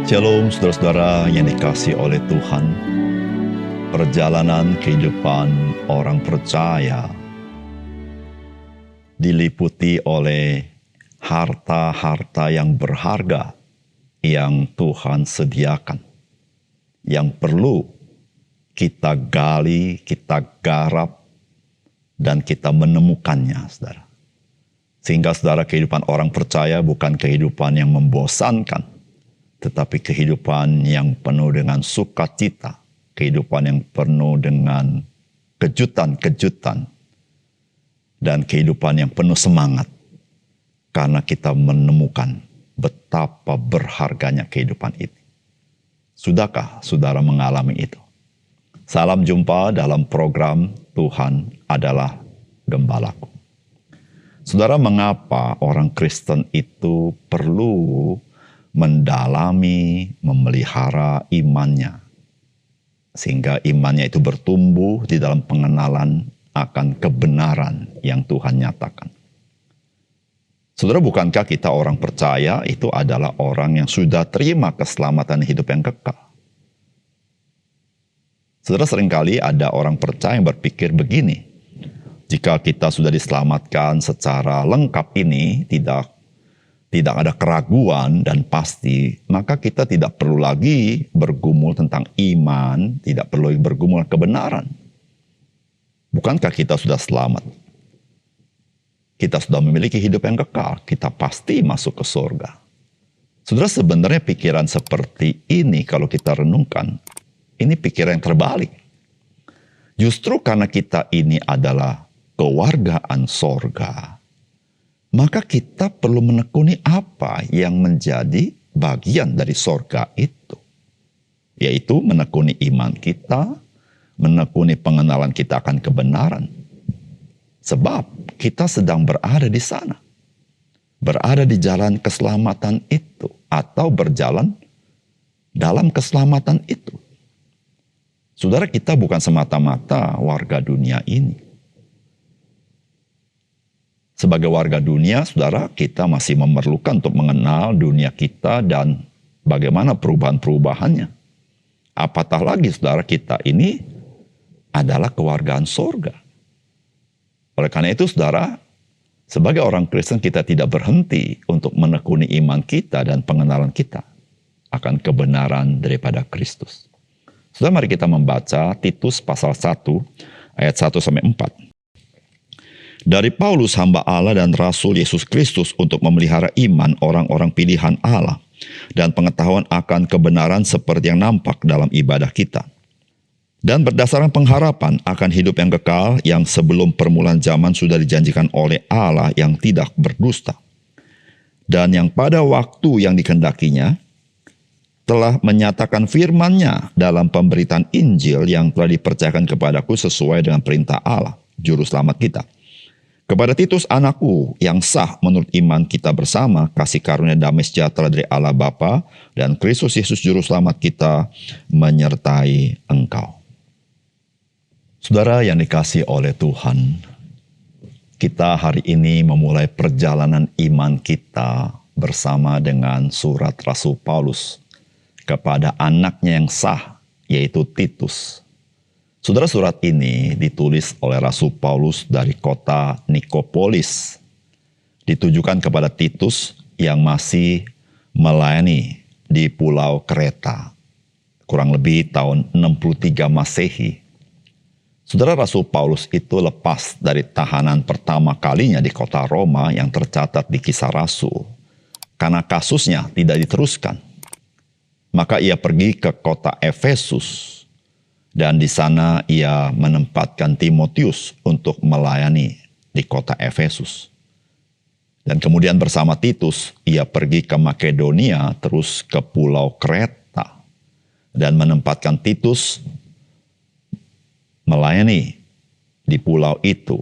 Shalom saudara-saudara yang dikasihi oleh Tuhan. Perjalanan kehidupan orang percaya diliputi oleh harta-harta yang berharga yang Tuhan sediakan, yang perlu kita gali, kita garap, dan kita menemukannya, saudara. Sehingga saudara, kehidupan orang percaya bukan kehidupan yang membosankan, tetapi kehidupan yang penuh dengan sukacita, kehidupan yang penuh dengan kejutan-kejutan, dan kehidupan yang penuh semangat, karena kita menemukan betapa berharganya kehidupan ini. Sudahkah saudara mengalami itu? Salam jumpa dalam program Tuhan adalah Gembalaku. Saudara, mengapa orang Kristen itu perlu mendalami, memelihara imannya, sehingga imannya itu bertumbuh di dalam pengenalan akan kebenaran yang Tuhan nyatakan? Saudara, bukankah kita orang percaya itu adalah orang yang sudah terima keselamatan hidup yang kekal? Saudara, seringkali ada orang percaya yang berpikir begini, jika kita sudah diselamatkan secara lengkap ini, tidak ada keraguan dan pasti, maka kita tidak perlu lagi bergumul tentang iman, tidak perlu lagi bergumul kebenaran. Bukankah kita sudah selamat? Kita sudah memiliki hidup yang kekal, kita pasti masuk ke surga. Saudara, sebenarnya pikiran seperti ini kalau kita renungkan, ini pikiran yang terbalik. Justru karena kita ini adalah kewargaan sorga, maka kita perlu menekuni apa yang menjadi bagian dari sorga itu. Yaitu menekuni iman kita, menekuni pengenalan kita akan kebenaran. Sebab kita sedang berada di sana. Berada di jalan keselamatan itu. Atau berjalan dalam keselamatan itu. Saudara, kita bukan semata-mata warga dunia ini. Sebagai warga dunia, saudara, kita masih memerlukan untuk mengenal dunia kita dan bagaimana perubahan-perubahannya. Apatah lagi, saudara, kita ini adalah kewargaan sorga. Oleh karena itu, saudara, sebagai orang Kristen kita tidak berhenti untuk menekuni iman kita dan pengenalan kita akan kebenaran daripada Kristus. Saudara, mari kita membaca Titus pasal 1 ayat 1-4. Dari Paulus, hamba Allah dan Rasul Yesus Kristus, untuk memelihara iman orang-orang pilihan Allah dan pengetahuan akan kebenaran seperti yang nampak dalam ibadah kita. Dan berdasarkan pengharapan akan hidup yang kekal yang sebelum permulaan zaman sudah dijanjikan oleh Allah yang tidak berdusta. Dan yang pada waktu yang dikehendakinya telah menyatakan firman-Nya dalam pemberitaan Injil yang telah dipercayakan kepadaku sesuai dengan perintah Allah, Juru Selamat kita. Kepada Titus, anakku yang sah menurut iman kita bersama, kasih karunia damai sejahtera dari Allah Bapa dan Kristus Yesus Juru Selamat kita menyertai engkau. Saudara yang dikasihi oleh Tuhan, kita hari ini memulai perjalanan iman kita bersama dengan surat Rasul Paulus kepada anaknya yang sah, yaitu Titus. Saudara, surat ini ditulis oleh Rasul Paulus dari kota Nikopolis. Ditujukan kepada Titus yang masih melayani di Pulau Kreta. Kurang lebih tahun 63 Masehi. Saudara, Rasul Paulus itu lepas dari tahanan pertama kalinya di kota Roma yang tercatat di Kisah Rasul. Karena kasusnya tidak diteruskan. Maka ia pergi ke kota Efesus. Dan di sana ia menempatkan Timotius untuk melayani di kota Efesus. Dan kemudian bersama Titus, ia pergi ke Makedonia, terus ke Pulau Kreta. Dan menempatkan Titus melayani di pulau itu.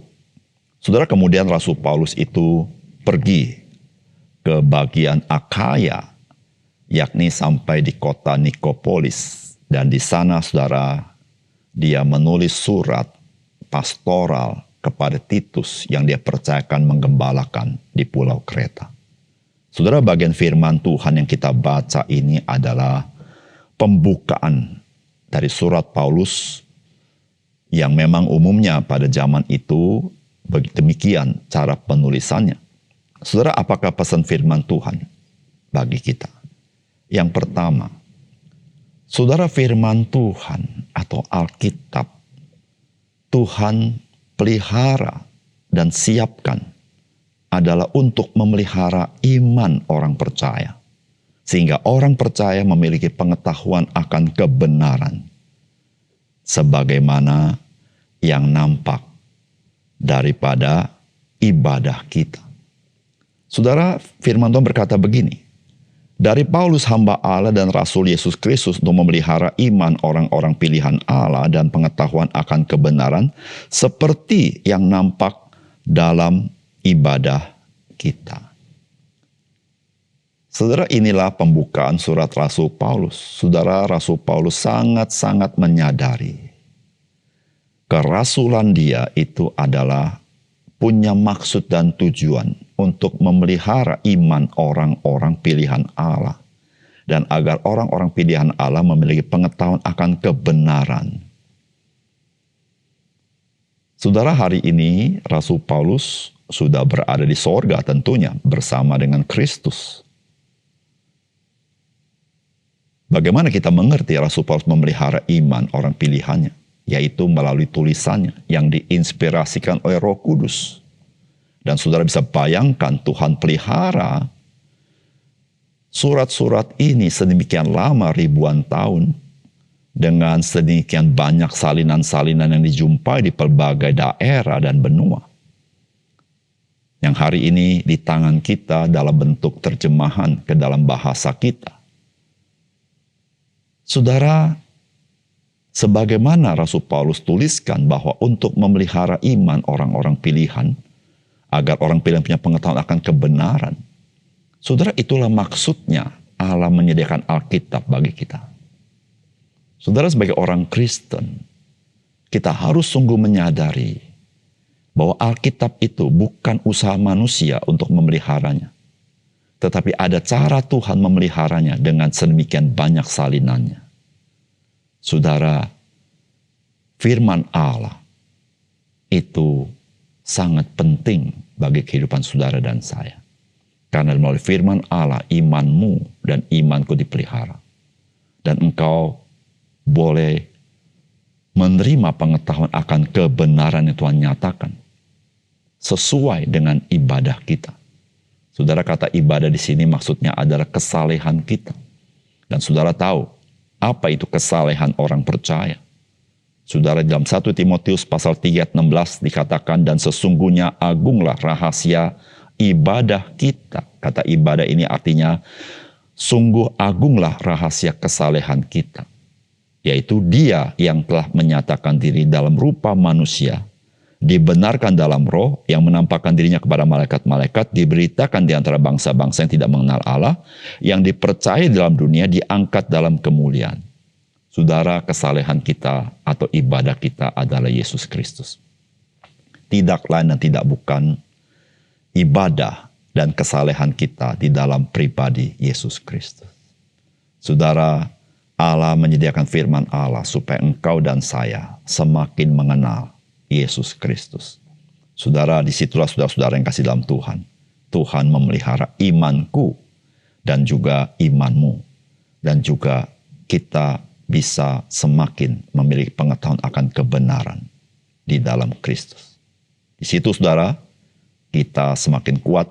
Saudara, kemudian Rasul Paulus itu pergi ke bagian Akhaya, yakni sampai di kota Nikopolis. Dan di sana, saudara, dia menulis surat pastoral kepada Titus yang dia percayakan menggembalakan di Pulau Kreta. Saudara, bagian firman Tuhan yang kita baca ini adalah pembukaan dari surat Paulus yang memang umumnya pada zaman itu demikian cara penulisannya. Saudara, apakah pesan firman Tuhan bagi kita? Yang pertama, saudara, firman Tuhan atau Alkitab Tuhan pelihara dan siapkan adalah untuk memelihara iman orang percaya. Sehingga orang percaya memiliki pengetahuan akan kebenaran. Sebagaimana yang nampak daripada ibadah kita. Saudara, firman Tuhan berkata begini. Dari Paulus hamba Allah dan Rasul Yesus Kristus untuk memelihara iman orang-orang pilihan Allah dan pengetahuan akan kebenaran seperti yang nampak dalam ibadah kita. Saudara, inilah pembukaan surat Rasul Paulus. Saudara, Rasul Paulus sangat-sangat menyadari kerasulan dia itu adalah punya maksud dan tujuan untuk memelihara iman orang-orang pilihan Allah. Dan agar orang-orang pilihan Allah memiliki pengetahuan akan kebenaran. Saudara, hari ini Rasul Paulus sudah berada di sorga tentunya bersama dengan Kristus. Bagaimana kita mengerti Rasul Paulus memelihara iman orang pilihannya? Yaitu melalui tulisannya yang diinspirasikan oleh Roh Kudus. Dan saudara bisa bayangkan Tuhan pelihara surat-surat ini sedemikian lama, ribuan tahun. Dengan sedemikian banyak salinan-salinan yang dijumpai di pelbagai daerah dan benua. Yang hari ini di tangan kita dalam bentuk terjemahan ke dalam bahasa kita. Saudara, sebagaimana Rasul Paulus tuliskan bahwa untuk memelihara iman orang-orang pilihan, agar orang pilihan punya pengetahuan akan kebenaran. Saudara, itulah maksudnya Allah menyediakan Alkitab bagi kita. Saudara, sebagai orang Kristen, kita harus sungguh menyadari bahwa Alkitab itu bukan usaha manusia untuk memeliharanya. Tetapi ada cara Tuhan memeliharanya dengan sedemikian banyak salinannya. Saudara, firman Allah itu sangat penting bagi kehidupan saudara dan saya. Karena melalui firman Allah, imanmu dan imanku dipelihara. Dan engkau boleh menerima pengetahuan akan kebenaran yang Tuhan nyatakan. Sesuai dengan ibadah kita. Saudara, kata ibadah di sini maksudnya adalah kesalehan kita. Dan saudara tahu, apa itu kesalehan orang percaya? Saudara, dalam 1 Timotius pasal 3 ayat 16 dikatakan, dan sesungguhnya agunglah rahasia ibadah kita. Kata ibadah ini artinya, sungguh agunglah rahasia kesalehan kita. Yaitu dia yang telah menyatakan diri dalam rupa manusia, dibenarkan dalam roh, yang menampakkan dirinya kepada malaikat-malaikat, diberitakan di antara bangsa-bangsa yang tidak mengenal Allah, yang dipercaya dalam dunia, diangkat dalam kemuliaan. Saudara, kesalehan kita atau ibadah kita adalah Yesus Kristus. Tidak lain dan tidak bukan ibadah dan kesalehan kita di dalam pribadi Yesus Kristus. Saudara, Allah menyediakan firman Allah supaya engkau dan saya semakin mengenal Yesus Kristus. Saudara, disitulah saudara-saudara yang kasih dalam Tuhan. Tuhan memelihara imanku dan juga imanmu. Dan juga kita bisa semakin memiliki pengetahuan akan kebenaran di dalam Kristus. Di situ saudara, kita semakin kuat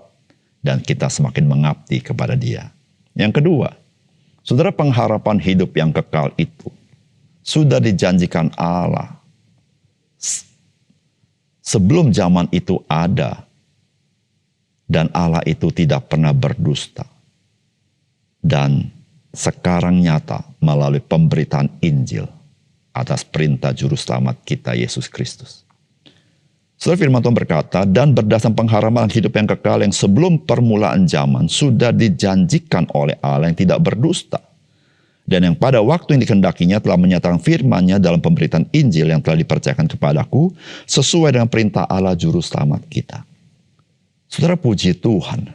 dan kita semakin mengabdi kepada Dia. Yang kedua, saudara, pengharapan hidup yang kekal itu sudah dijanjikan Allah. Sebelum zaman itu ada, dan Allah itu tidak pernah berdusta. Dan sekarang nyata melalui pemberitaan Injil atas perintah Juru Selamat kita Yesus Kristus. Saudara, firman Tuhan berkata, dan berdasarkan pengharapan hidup yang kekal yang sebelum permulaan zaman sudah dijanjikan oleh Allah yang tidak berdusta. Dan yang pada waktu yang dikehendakinya telah menyatakan firman-Nya dalam pemberitaan Injil yang telah dipercayakan kepadaku, sesuai dengan perintah Allah Juru Selamat kita. Saudara, puji Tuhan.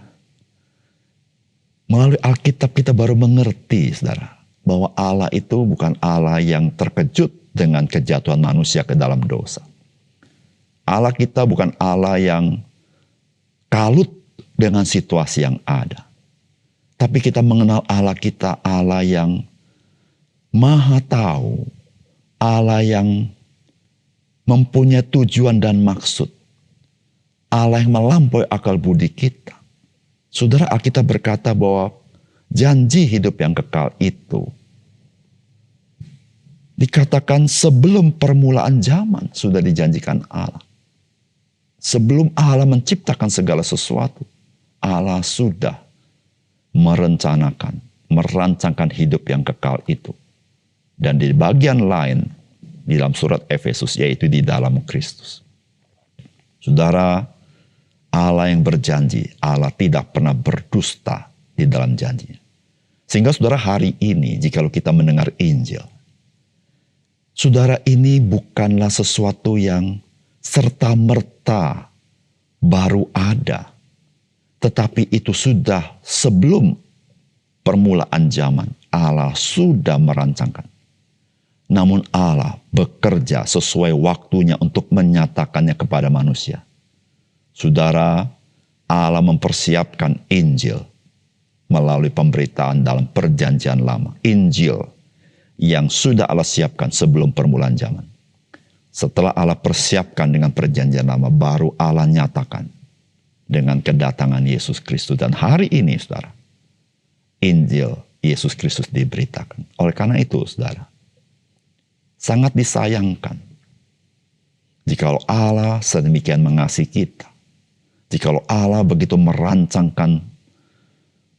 Melalui Alkitab kita baru mengerti, saudara, bahwa Allah itu bukan Allah yang terkejut dengan kejatuhan manusia ke dalam dosa. Allah kita bukan Allah yang kalut dengan situasi yang ada. Tapi kita mengenal Allah kita, Allah yang Maha tahu, Allah yang mempunyai tujuan dan maksud, Allah yang melampaui akal budi kita. Saudara, Alkitab berkata bahwa janji hidup yang kekal itu dikatakan sebelum permulaan zaman sudah dijanjikan Allah. Sebelum Allah menciptakan segala sesuatu, Allah sudah merancangkan hidup yang kekal itu. Dan di bagian lain, di dalam surat Efesus, yaitu di dalam Kristus. Saudara, Allah yang berjanji, Allah tidak pernah berdusta di dalam janjinya. Sehingga saudara, hari ini jikalau kita mendengar Injil, saudara, ini bukanlah sesuatu yang serta-merta baru ada. Tetapi itu sudah sebelum permulaan zaman, Allah sudah merancangkan. Namun Allah bekerja sesuai waktunya untuk menyatakannya kepada manusia. Saudara, Allah mempersiapkan Injil melalui pemberitaan dalam perjanjian lama. Injil yang sudah Allah siapkan sebelum permulaan zaman. Setelah Allah persiapkan dengan perjanjian lama, baru Allah nyatakan dengan kedatangan Yesus Kristus. Dan hari ini, saudara, Injil Yesus Kristus diberitakan. Oleh karena itu, saudara, sangat disayangkan jikalau Allah sedemikian mengasihi kita. Jikalau Allah begitu merancangkan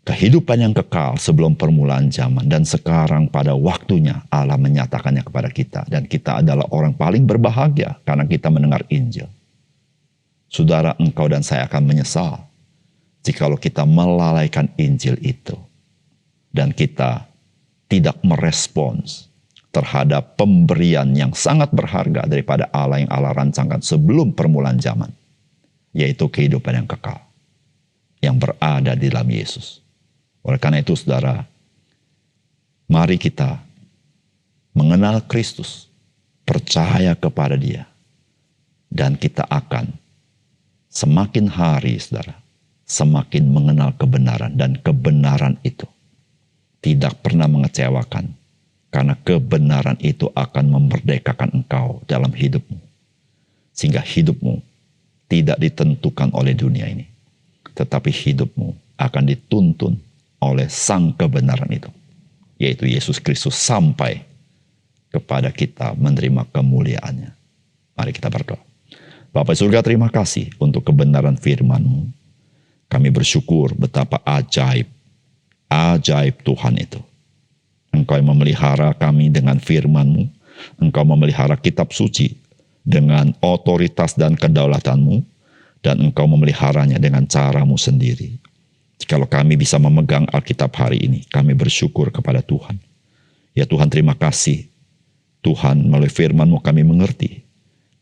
kehidupan yang kekal sebelum permulaan zaman. Dan sekarang pada waktunya Allah menyatakannya kepada kita. Dan kita adalah orang paling berbahagia karena kita mendengar Injil. Saudara, engkau dan saya akan menyesal jikalau kita melalaikan Injil itu. Dan kita tidak merespons terhadap pemberian yang sangat berharga daripada Allah yang Allah rancangkan sebelum permulaan zaman. Yaitu kehidupan yang kekal, yang berada di dalam Yesus. Oleh karena itu, saudara, mari kita mengenal Kristus, percaya kepada Dia, dan kita akan semakin hari, saudara, semakin mengenal kebenaran. Dan kebenaran itu tidak pernah mengecewakan, karena kebenaran itu akan memerdekakan engkau dalam hidupmu. Sehingga hidupmu tidak ditentukan oleh dunia ini. Tetapi hidupmu akan dituntun oleh sang kebenaran itu. Yaitu Yesus Kristus sampai kepada kita menerima kemuliaannya. Mari kita berdoa. Bapa surga, terima kasih untuk kebenaran firman-Mu. Kami bersyukur betapa ajaib Tuhan itu. Engkau yang memelihara kami dengan firman-Mu. Engkau memelihara kitab suci dengan otoritas dan kedaulatan-Mu, dan Engkau memeliharanya dengan cara-Mu sendiri. Jikalau kami bisa memegang Alkitab hari ini, kami bersyukur kepada Tuhan. Ya Tuhan, terima kasih. Tuhan, melalui firman-Mu kami mengerti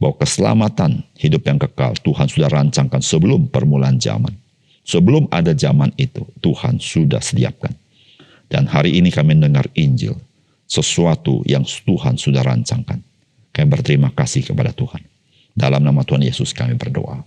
bahwa keselamatan hidup yang kekal Tuhan sudah rancangkan sebelum permulaan zaman. Sebelum ada zaman itu, Tuhan sudah sediakan. Dan hari ini kami mendengar Injil, sesuatu yang Tuhan sudah rancangkan. Kami berterima kasih kepada Tuhan. Dalam nama Tuhan Yesus kami berdoa.